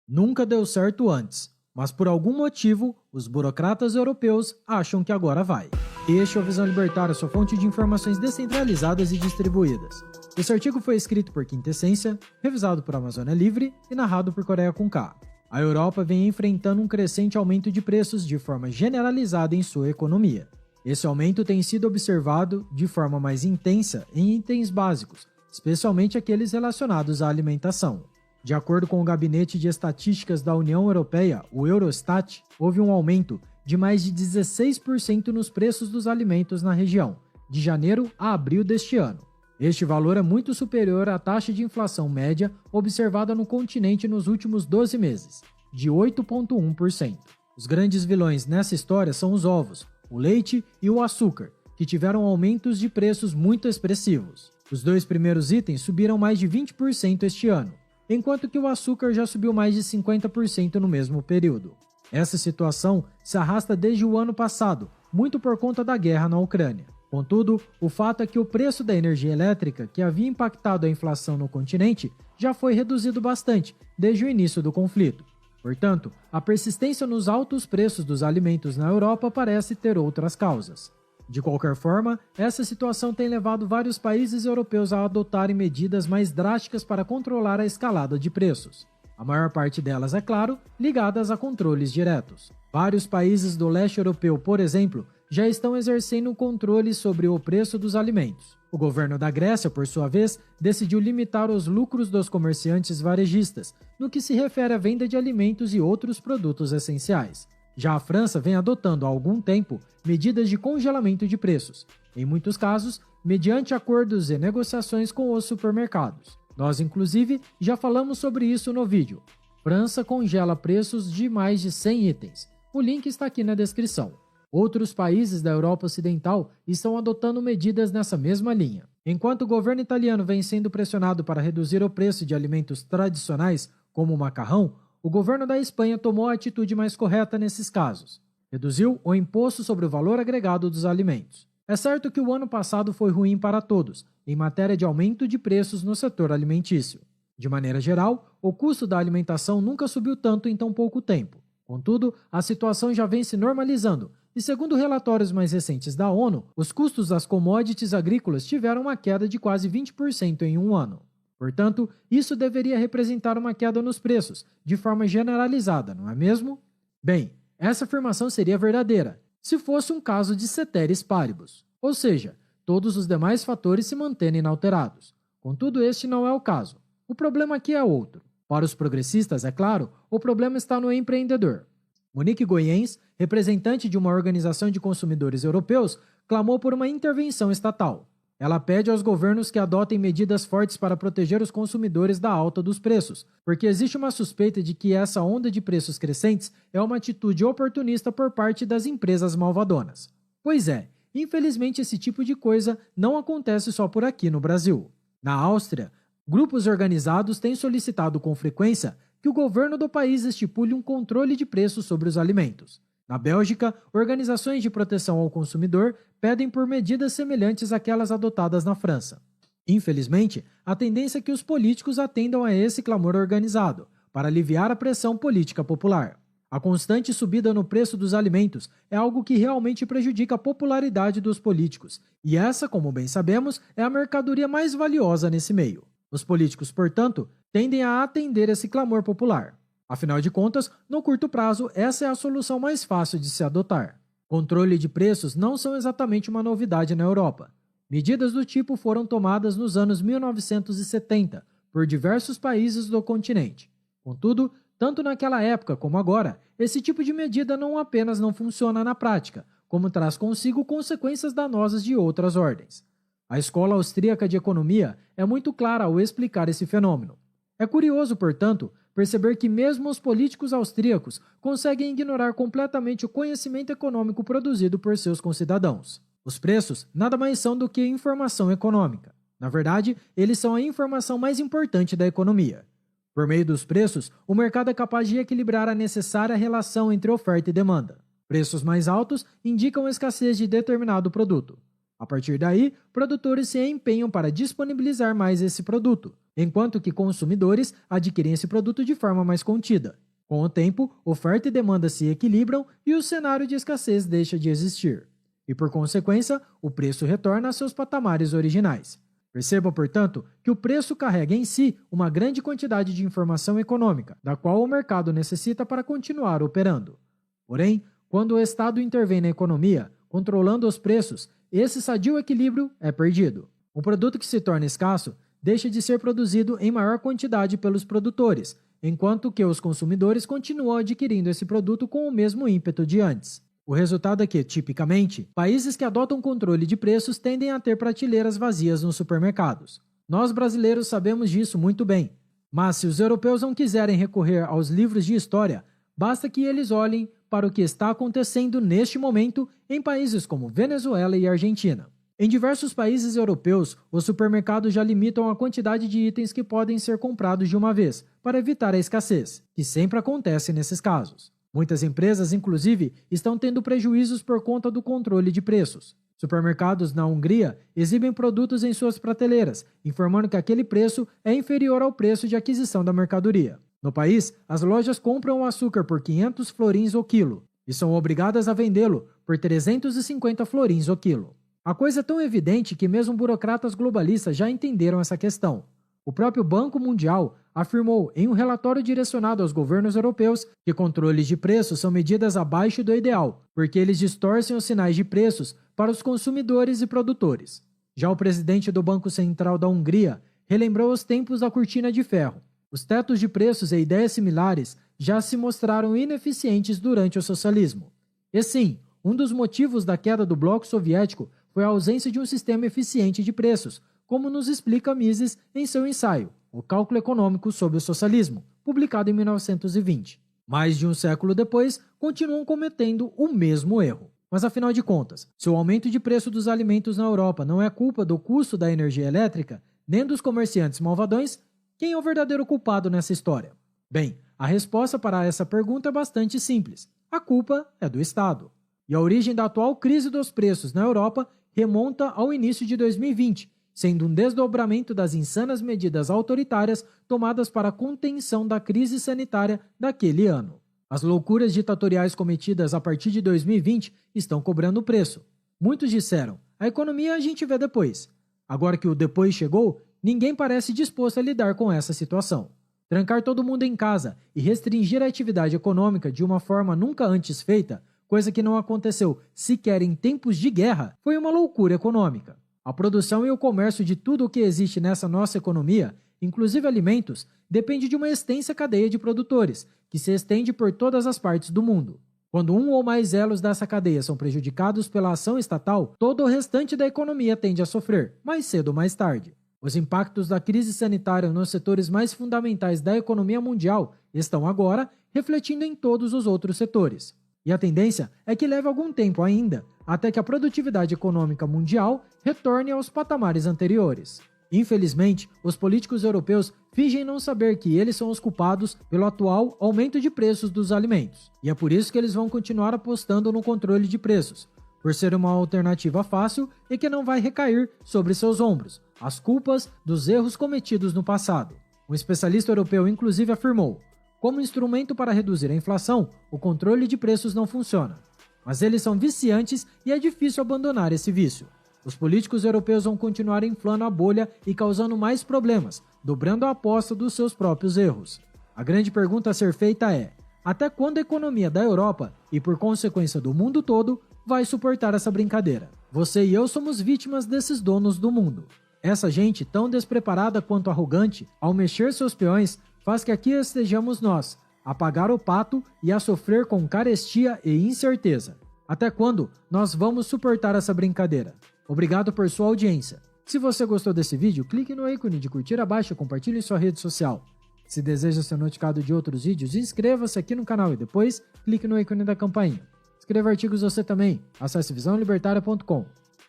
Nunca deu certo antes, mas por algum motivo, os burocratas europeus acham que agora vai. Este é o Visão Libertária, sua fonte de informações descentralizadas e distribuídas. Esse artigo foi escrito por Quintessência, revisado por Amazônia Livre e narrado por Coreia com K. A Europa vem enfrentando um crescente aumento de preços de forma generalizada em sua economia. Esse aumento tem sido observado de forma mais intensa em itens básicos, especialmente aqueles relacionados à alimentação. De acordo com o Gabinete de Estatísticas da União Europeia, o Eurostat, houve um aumento de mais de 16% nos preços dos alimentos na região, de janeiro a abril deste ano. Este valor é muito superior à taxa de inflação média observada no continente nos últimos 12 meses, de 8,1%. Os grandes vilões nessa história são os ovos, o leite e o açúcar, que tiveram aumentos de preços muito expressivos. Os dois primeiros itens subiram mais de 20% este ano, enquanto que o açúcar já subiu mais de 50% no mesmo período. Essa situação se arrasta desde o ano passado, muito por conta da guerra na Ucrânia. Contudo, o fato é que o preço da energia elétrica, que havia impactado a inflação no continente, já foi reduzido bastante desde o início do conflito. Portanto, a persistência nos altos preços dos alimentos na Europa parece ter outras causas. De qualquer forma, essa situação tem levado vários países europeus a adotarem medidas mais drásticas para controlar a escalada de preços. A maior parte delas, é claro, ligadas a controles diretos. Vários países do leste europeu, por exemplo, já estão exercendo controle sobre o preço dos alimentos. O governo da Grécia, por sua vez, decidiu limitar os lucros dos comerciantes varejistas, no que se refere à venda de alimentos e outros produtos essenciais. Já a França vem adotando há algum tempo medidas de congelamento de preços, em muitos casos, mediante acordos e negociações com os supermercados. Nós, inclusive, já falamos sobre isso no vídeo. França congela preços de mais de 100 itens. O link está aqui na descrição. Outros países da Europa Ocidental estão adotando medidas nessa mesma linha. Enquanto o governo italiano vem sendo pressionado para reduzir o preço de alimentos tradicionais, como o macarrão, o governo da Espanha tomou a atitude mais correta nesses casos. Reduziu o imposto sobre o valor agregado dos alimentos. É certo que o ano passado foi ruim para todos, em matéria de aumento de preços no setor alimentício. De maneira geral, o custo da alimentação nunca subiu tanto em tão pouco tempo. Contudo, a situação já vem se normalizando, e segundo relatórios mais recentes da ONU, os custos das commodities agrícolas tiveram uma queda de quase 20% em um ano. Portanto, isso deveria representar uma queda nos preços, de forma generalizada, não é mesmo? Bem, essa afirmação seria verdadeira, se fosse um caso de ceteris paribus, ou seja, todos os demais fatores se mantendo inalterados. Contudo, este não é o caso. O problema aqui é outro. Para os progressistas, é claro, o problema está no empreendedor. Monique Goyens, representante de uma organização de consumidores europeus, clamou por uma intervenção estatal. Ela pede aos governos que adotem medidas fortes para proteger os consumidores da alta dos preços, porque existe uma suspeita de que essa onda de preços crescentes é uma atitude oportunista por parte das empresas malvadonas. Pois é, infelizmente esse tipo de coisa não acontece só por aqui no Brasil. Na Áustria, grupos organizados têm solicitado com frequência que o governo do país estipule um controle de preços sobre os alimentos. Na Bélgica, organizações de proteção ao consumidor pedem por medidas semelhantes àquelas adotadas na França. Infelizmente, a tendência é que os políticos atendam a esse clamor organizado, para aliviar a pressão política popular. A constante subida no preço dos alimentos é algo que realmente prejudica a popularidade dos políticos, e essa, como bem sabemos, é a mercadoria mais valiosa nesse meio. Os políticos, portanto, tendem a atender esse clamor popular. Afinal de contas, no curto prazo, essa é a solução mais fácil de se adotar. Controle de preços não são exatamente uma novidade na Europa. Medidas do tipo foram tomadas nos anos 1970 por diversos países do continente. Contudo, tanto naquela época como agora, esse tipo de medida não apenas não funciona na prática, como traz consigo consequências danosas de outras ordens. A Escola Austríaca de Economia é muito clara ao explicar esse fenômeno. É curioso, portanto, perceber que mesmo os políticos austríacos conseguem ignorar completamente o conhecimento econômico produzido por seus concidadãos. Os preços nada mais são do que informação econômica. Na verdade, eles são a informação mais importante da economia. Por meio dos preços, o mercado é capaz de equilibrar a necessária relação entre oferta e demanda. Preços mais altos indicam a escassez de determinado produto. A partir daí, produtores se empenham para disponibilizar mais esse produto, enquanto que consumidores adquirem esse produto de forma mais contida. Com o tempo, oferta e demanda se equilibram e o cenário de escassez deixa de existir. E por consequência, o preço retorna a seus patamares originais. Perceba, portanto, que o preço carrega em si uma grande quantidade de informação econômica, da qual o mercado necessita para continuar operando. Porém, quando o Estado intervém na economia, controlando os preços, esse sadio equilíbrio é perdido. Um produto que se torna escasso deixa de ser produzido em maior quantidade pelos produtores, enquanto que os consumidores continuam adquirindo esse produto com o mesmo ímpeto de antes. O resultado é que, tipicamente, países que adotam controle de preços tendem a ter prateleiras vazias nos supermercados. Nós brasileiros sabemos disso muito bem, mas se os europeus não quiserem recorrer aos livros de história, basta que eles olhem para o que está acontecendo neste momento em países como Venezuela e Argentina. Em diversos países europeus, os supermercados já limitam a quantidade de itens que podem ser comprados de uma vez, para evitar a escassez, que sempre acontece nesses casos. Muitas empresas, inclusive, estão tendo prejuízos por conta do controle de preços. Supermercados na Hungria exibem produtos em suas prateleiras, informando que aquele preço é inferior ao preço de aquisição da mercadoria. No país, as lojas compram o açúcar por 500 florins o quilo e são obrigadas a vendê-lo por 350 florins o quilo. A coisa é tão evidente que mesmo burocratas globalistas já entenderam essa questão. O próprio Banco Mundial afirmou em um relatório direcionado aos governos europeus que controles de preços são medidas abaixo do ideal, porque eles distorcem os sinais de preços para os consumidores e produtores. Já o presidente do Banco Central da Hungria relembrou os tempos da cortina de ferro. Os tetos de preços e ideias similares já se mostraram ineficientes durante o socialismo. E sim, um dos motivos da queda do bloco soviético foi a ausência de um sistema eficiente de preços, como nos explica Mises em seu ensaio, O Cálculo Econômico sobre o Socialismo, publicado em 1920. Mais de um século depois, continuam cometendo o mesmo erro. Mas afinal de contas, se o aumento de preço dos alimentos na Europa não é culpa do custo da energia elétrica, nem dos comerciantes malvadões, quem é o verdadeiro culpado nessa história? Bem, a resposta para essa pergunta é bastante simples. A culpa é do Estado. E a origem da atual crise dos preços na Europa remonta ao início de 2020, sendo um desdobramento das insanas medidas autoritárias tomadas para a contenção da crise sanitária daquele ano. As loucuras ditatoriais cometidas a partir de 2020 estão cobrando preço. Muitos disseram, a economia a gente vê depois. Agora que o depois chegou, ninguém parece disposto a lidar com essa situação. Trancar todo mundo em casa e restringir a atividade econômica de uma forma nunca antes feita, coisa que não aconteceu sequer em tempos de guerra, foi uma loucura econômica. A produção e o comércio de tudo o que existe nessa nossa economia, inclusive alimentos, depende de uma extensa cadeia de produtores, que se estende por todas as partes do mundo. Quando um ou mais elos dessa cadeia são prejudicados pela ação estatal, todo o restante da economia tende a sofrer, mais cedo ou mais tarde. Os impactos da crise sanitária nos setores mais fundamentais da economia mundial estão agora refletindo em todos os outros setores. E a tendência é que leve algum tempo ainda, até que a produtividade econômica mundial retorne aos patamares anteriores. Infelizmente, os políticos europeus fingem não saber que eles são os culpados pelo atual aumento de preços dos alimentos. E é por isso que eles vão continuar apostando no controle de preços, por ser uma alternativa fácil e que não vai recair sobre seus ombros as culpas dos erros cometidos no passado. Um especialista europeu inclusive afirmou: como instrumento para reduzir a inflação, o controle de preços não funciona. Mas eles são viciantes e é difícil abandonar esse vício. Os políticos europeus vão continuar inflando a bolha e causando mais problemas, dobrando a aposta dos seus próprios erros. A grande pergunta a ser feita é: até quando a economia da Europa, e por consequência do mundo todo, vai suportar essa brincadeira? Você e eu somos vítimas desses donos do mundo. Essa gente tão despreparada quanto arrogante, ao mexer seus peões, faz que aqui estejamos nós, a pagar o pato e a sofrer com carestia e incerteza. Até quando nós vamos suportar essa brincadeira? Obrigado por sua audiência. Se você gostou desse vídeo, clique no ícone de curtir abaixo e compartilhe em sua rede social. Se deseja ser notificado de outros vídeos, inscreva-se aqui no canal e depois clique no ícone da campainha. Escreva artigos você também. Acesse visãolibertaria.com.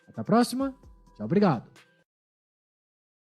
Até a próxima. Tchau, obrigado.